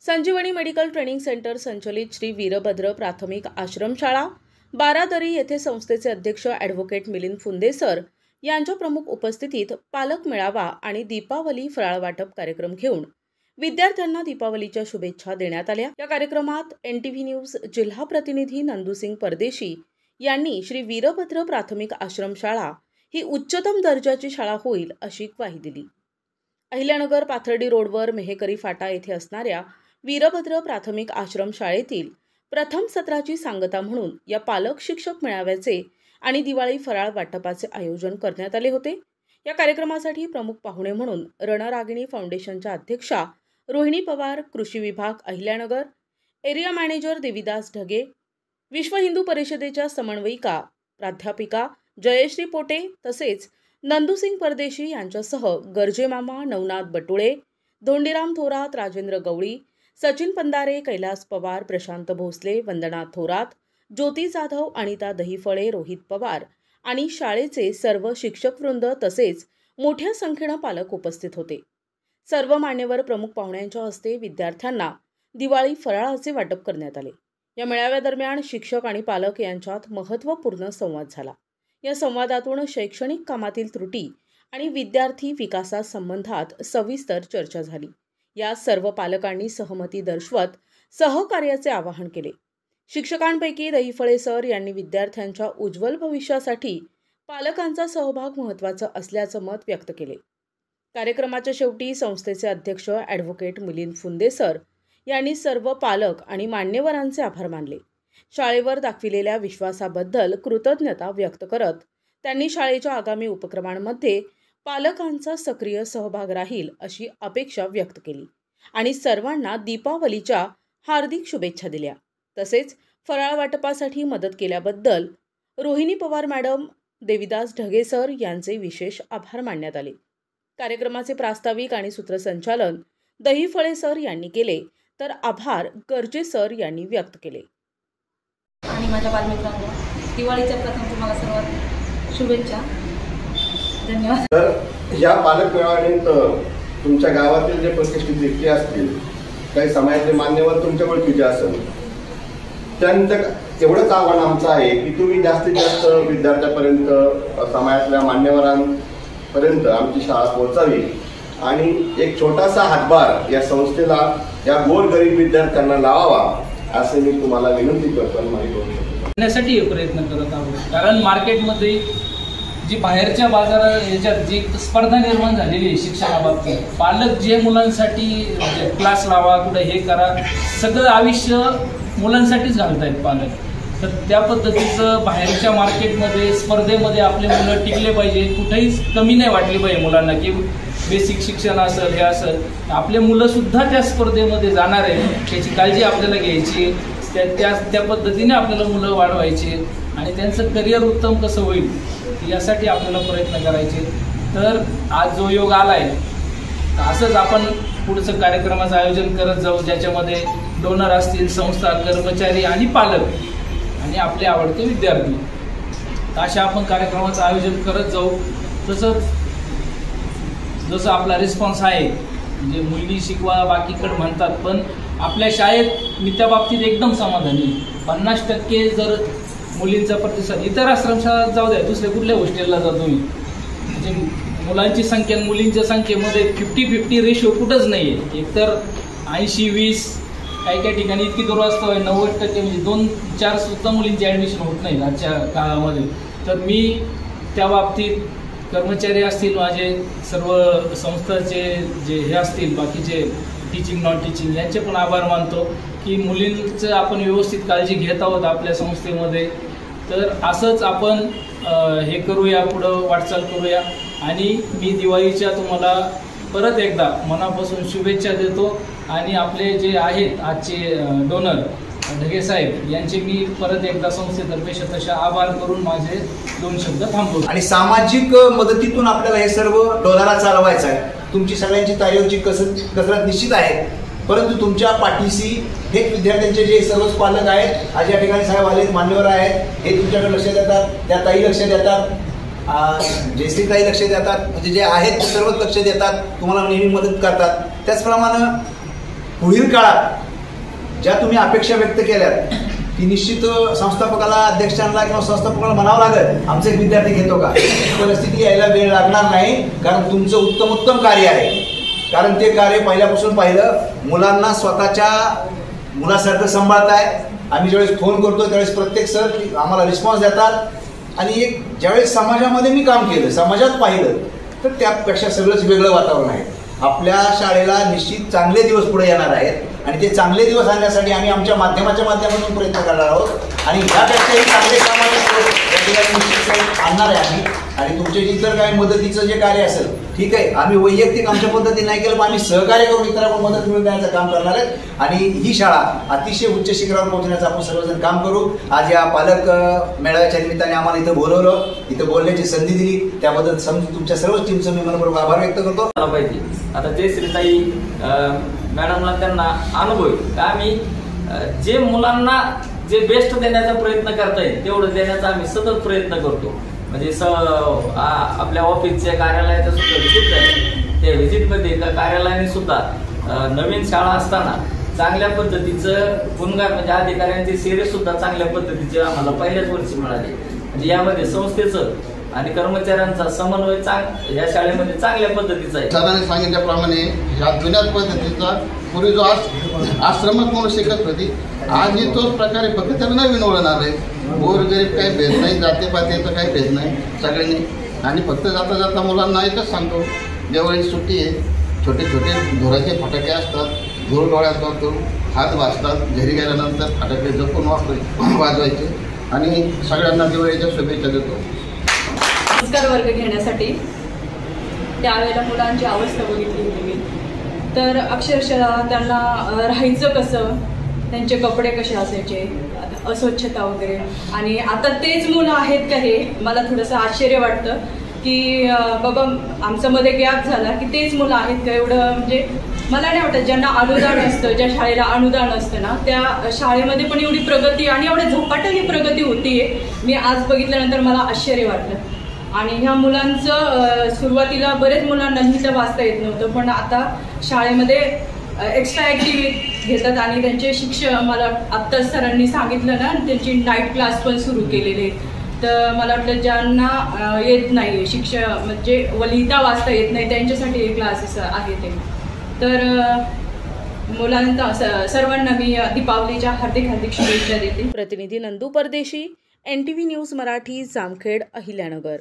संजीवनी medical training centre संचलित श्री वीरभद्र प्राथमिक आश्रमशाळा बारादरी येथे संस्थेचे अध्यक्ष ॲडव्होकेट मिलिंद फुंदे सर यांच्या प्रमुख उपस्थितीत पालक मेळावा आणि दीपावली फराळ वाटप कार्यक्रम घेऊन विद्यार्थ्यांना दीपावलीच्या शुभेच्छा देण्यात आल्या। या कार्यक्रमात NTV न्यूज जिल्हा प्रतिनिधी नंदुसिंग परदेशी यांनी श्री वीरभद्र प्राथमिक आश्रमशाळा ही उच्चतम दर्जाची शाळा होईल अशी ग्वाही दिली। अहिल्यानगर पाथर्डी रोडवर मेहेकरी फाटा येथे असणाऱ्या वीरभद्र प्राथमिक आश्रमशाळेतील प्रथम सत्राची सांगता म्हणून या पालक शिक्षक मेळाव्याचे आणि दिवाळी फराळ वाटपाचे आयोजन करण्यात आले होते। या कार्यक्रमासाठी प्रमुख पाहुणे म्हणून रणरागिणी फाउंडेशनच्या अध्यक्षा रोहिणी पवार, कृषी विभाग अहिल्यानगर, एरिया मॅनेजर देविदास ढगे, विश्व हिंदू परिषदेच्या समन्वयिका प्राध्यापिका जयश्री पोटे तसेच नंदुसिंग परदेशी यांच्यासह गर्जे मामा, नवनाथ बटुळे, धोंडीराम थोरात, राजेंद्र गवळी, सचिन पंदारे, कैलास पवार, प्रशांत भोसले, वंदना थोरात, ज्योती जाधव, अनिता दहीफळे, रोहित पवार आणि शाळेचे सर्व शिक्षकवृंद तसेच मोठ्या संख्येने पालक उपस्थित होते। सर्व मान्यवर प्रमुख पाहुण्यांच्या हस्ते विद्यार्थ्यांना दिवाळी फराळाचे वाटप करण्यात आले। या मेळाव्यादरम्यान शिक्षक आणि पालक यांच्यात महत्त्वपूर्ण संवाद झाला। या संवादातून शैक्षणिक कामातील त्रुटी आणि विद्यार्थी विकासासंबंधात सविस्तर चर्चा झाली। या सर्व पालकांनी सहमती दर्शवत सहकार्याचे आवाहन केले। शिक्षकांपैकी दहीफळे सर यांनी विद्यार्थ्यांच्या उज्ज्वल भविष्यासाठी पालकांचा सहभाग महत्त्वाचा असल्याचं मत व्यक्त केले। कार्यक्रमाच्या शेवटी संस्थेचे अध्यक्ष ॲडव्होकेट मिलिंद फुंदे सर यांनी सर्व पालक आणि मान्यवरांचे आभार मानले। शाळेवर दाखविलेल्या विश्वासाबद्दल कृतज्ञता व्यक्त करत त्यांनी शाळेच्या आगामी उपक्रमांमध्ये पालकांचा सक्रिय सहभाग राहील अशी अपेक्षा व्यक्त केली आणि सर्वांना दीपावलीच्या हार्दिक शुभेच्छा दिल्या। तसेच फराळ वाटपासाठी मदत केल्याबद्दल रोहिणी पवार मॅडम, देविदास ढगे सर यांचे विशेष आभार मानण्यात आले। कार्यक्रमाचे प्रास्ताविक आणि सूत्रसंचालन दहीफळे सर यांनी केले तर आभार गर्जे सर यांनी व्यक्त केले। आणि माझ्या बालमित्रांनो दिवाळीच्या प्रथम तुम्हाला सर्वात शुभेच्छा। धन्यवाद। तर या पालक मेळाव्यात तुमच्या गावातील जे प्रतिष्ठित व्यक्ती असतील, काही समाजातले मान्यवर तुमच्या ओळखीचे असेल, त्यानंतर एवढंच आव्हान आमचं आहे की तुम्ही जास्तीत जास्त विद्यार्थ्यापर्यंत समाजातल्या मान्यवरांपर्यंत आमची शाळा पोहोचावी आणि एक छोटासा हातभार या संस्थेला या गोरगरीब विद्यार्थ्यांना लावावा असे मी तुम्हाला विनंती करतो आणि माहिती करण्यासाठी प्रयत्न करत आहोत। कारण मार्केटमध्ये जी बाहेरच्या बाजारात याच्यात जी स्पर्धा निर्माण झालेली आहे शिक्षणाबाबतीत, पालक जे मुलांसाठी क्लास लावा, कुठे हे करा, सगळं आयुष्य मुलांसाठीच घालतायत पालक। तर त्या पद्धतीचं बाहेरच्या मार्केटमध्ये स्पर्धेमध्ये आपले मुलं टिकले पाहिजे, कुठेही कमी नाही वाटली पाहिजे मुलांना की बेसिक शिक्षण असेल हे असेल, आपले मुलंसुद्धा त्या स्पर्धेमध्ये जाणार आहे त्याची काळजी आपल्याला घ्यायची। त्या पद्धतीने आपल्याला मुलं वाढवायचे आणि त्यांचं करिअर उत्तम कसं होईल यासाठी आपल्याला प्रयत्न करायचे। तर आज जो योग आलाय असंच आपण पुढचं कार्यक्रमाचं आयोजन करत जाऊ, ज्याच्यामध्ये डोनर असतील, संस्था, कर्मचारी आणि पालक आणि आपले आवडते विद्यार्थी, अशा आपण कार्यक्रमाचं आयोजन करत जाऊ। तसंच जसं आपला रिस्पॉन्स आहे म्हणजे मुली शिकवा बाकीकडे म्हणतात, पण आपल्या शाळेत मी त्या बाबतीत एकदम समाधानी। 50% जर मुलींचा प्रतिसाद, इतर आश्रमशाळेत जाऊ द्या, दुसऱ्या कुठल्या हॉस्टेलला जा तुम्ही, म्हणजे मुलांची संख्या मुलींच्या संख्येमध्ये 50-50 रेशो कुठंच नाही आहे। एकतर 80-20, काही ठिकाणी इतकी दुरावस्था आहे 90% म्हणजे 2-4 सुद्धा मुलींची ॲडमिशन होत नाही आजच्या काळामध्ये। तर मी त्या बाबतीत कर्मचारी असतील, माझे सर्व संस्थाचे जे हे असतील बाकीचे टीचिंग नॉन टीचिंग यांचे पण आभार मानतो की मुलींचं आपण व्यवस्थित काळजी घेत आहोत आपल्या संस्थेमध्ये। तर असंच आपण हे करूया, पुढं वाटचाल करूया आणि मी दिवाळीच्या तुम्हाला परत एकदा मनापासून शुभेच्छा देतो आणि आपले जे आहेत आजचे डोनर ढगे साहेब यांचे मी परत एकदा संस्थेतर्फे शतशः आभार करून माझे 2 शब्द थांबवतो। आणि सामाजिक मदतीतून आपल्याला हे सर्व डोलारा चालवायचं आहे। तुमची सगळ्यांची तारेवरची कसरत निश्चित आहे, परंतु तुमच्या पाठीशी हे विद्यार्थ्यांचे जे सर्वच पालक आहेत, आज या ठिकाणी साहेब आले, मान्यवर आहेत, हे तुमच्याकडे लक्ष देतात, त्या ताई लक्ष देतात, जयश्री ताई लक्ष देतात, म्हणजे जे आहेत ते सर्वच लक्ष देतात, तुम्हाला नेहमी मदत करतात। त्याचप्रमाणे पुढील काळात ज्या तुम्ही अपेक्षा व्यक्त केल्यात ती निश्चित संस्थापकाला, अध्यक्षांना किंवा संस्थापकाला म्हणावं लागेल आमचा एक विद्यार्थी घेतो का, परिस्थिती यायला वेळ लागणार नाही. कारण तुमचं उत्तम कार्य आहे. कारण ते कार्य पहिल्यापासून पाहिलं, मुलांना स्वतःच्या मुलासारखं सांभाळताय. आम्ही ज्यावेळेस फोन करतो त्यावेळेस प्रत्येक सर आम्हाला रिस्पॉन्स देतात. आणि एक ज्यावेळेस समाजामध्ये मी काम केलं, समाजात पाहिलं, तर त्यापेक्षा सगळंच वेगळं वातावरण आहे. आपल्या शाळेला निश्चित चांगले दिवस पुढे येणार आहेत आणि ते चांगले दिवस आणण्यासाठी आम्ही आमच्या माध्यमाच्या माध्यमातून प्रयत्न करणार आहोत. आणि ह्यापेक्षाही चांगले सामाजिक या ठिकाणी निश्चित आणणार आहे आम्ही. आणि तुमचे इतर काही मदतीचं जे कार्य असेल, ठीक आहे, आम्ही वैयक्तिक आमच्या पद्धतीने नाही केलं, पण आम्ही सहकार्य करून इतरांना मदत मिळवून देण्याचं काम करणार आहेत. आणि ही शाळा अतिशय उच्च शिखरावर पोहोचण्याचं आपण सर्वजण काम करू. आज या पालक मेळाव्याच्या निमित्ताने आम्हाला इथं बोलवलं, इथं बोलण्याची संधी दिली, त्याबद्दल तुमच्या सर्व टीमचं मी मनपूर्वक आभार व्यक्त करतो. आता जयश्रीताई मॅडमला त्यांना अनुभव आहे. आम्ही जे मुलांना जे बेस्ट देण्याचा प्रयत्न करता येईल तेवढं देण्याचा आम्ही सतत प्रयत्न करतो. म्हणजे आपल्या ऑफिसच्या कार्यालयाचं सुद्धा व्हिजिट झाली. त्या व्हिजिटमध्ये कार्यालयाने सुद्धा नवीन शाळा असताना चांगल्या पद्धतीचं गुणगान म्हणजे अधिकाऱ्यांचे सेरे सुद्धा चांगल्या पद्धतीचे आम्हाला पहिल्याच वर्षी मिळाले. म्हणजे यामध्ये संस्थेचं आणि कर्मचाऱ्यांचा समन्वय या शाळेमध्ये चांगल्या पद्धतीचा आहे. दादाने सांगितल्याप्रमाणे ह्या जुन्या पद्धतीचा पूर्वी जो आश्रमात म्हणून शिकत होती, आजही तोच प्रकारे फक्त त्याला नवीन वळण आलंय. गोरगरीब काही भेद नाही, जातीपातीचं काही भेद नाही सगळ्यांनी. आणि फक्त जाता जाता मुलांना एकच सांगतो, जेव्हा सुट्टी आहे, छोटे छोटे धुराचे फटाके असतात, धूळ डोळ्यात वाजतो, हात वाजतात, घरी गेल्यानंतर फटाके जपून वाजवायचे. आणि सगळ्यांना दिवाळीच्या शुभेच्छा देतो. संस्कार वर्ग घेण्यासाठी त्यावेळेला मुलांची अवस्था बघितली होती मी. तर अक्षरशः त्यांना राहायचं कसं, त्यांचे कपडे कसे असायचे, अस्वच्छता वगैरे. आणि आता तेच मुलं आहेत का हे मला थोडंसं आश्चर्य वाटतं की बाबा आमचं मध्ये गॅप झाला की तेच मुलं आहेत का. एवढं म्हणजे मला नाही वाटत. ज्यांना अनुदान असतं, ज्या शाळेला अनुदान असतं ना, त्या शाळेमध्ये पण एवढी प्रगती आणि एवढ्या झपाट्याने प्रगती होतीये. मी आज बघितल्यानंतर मला आश्चर्य वाटलं. आणि ह्या मुलांचं सुरुवातीला बरेच मुलांना लिहिता वाचता येत नव्हतं, पण आता शाळेमध्ये एक्स्ट्रा ॲक्टिव्हिटी घेतात. आणि त्यांचे शिक्षक मला आत्ताच सरांनी सांगितलं ना, त्यांची नाईट क्लास पण सुरू केलेले आहेत. तर मला वाटतं ज्यांना येत नाही शिक्षक म्हणजे लिहिता वाचता येत नाही त्यांच्यासाठी हे क्लासेस आहेत ते. तर मुलांना सर्वांना मी दीपावलीच्या हार्दिक शुभेच्छा देते. प्रतिनिधी नंदू परदेशी, NTV न्यूज मराठी, जामखेड, अहिल्यानगर.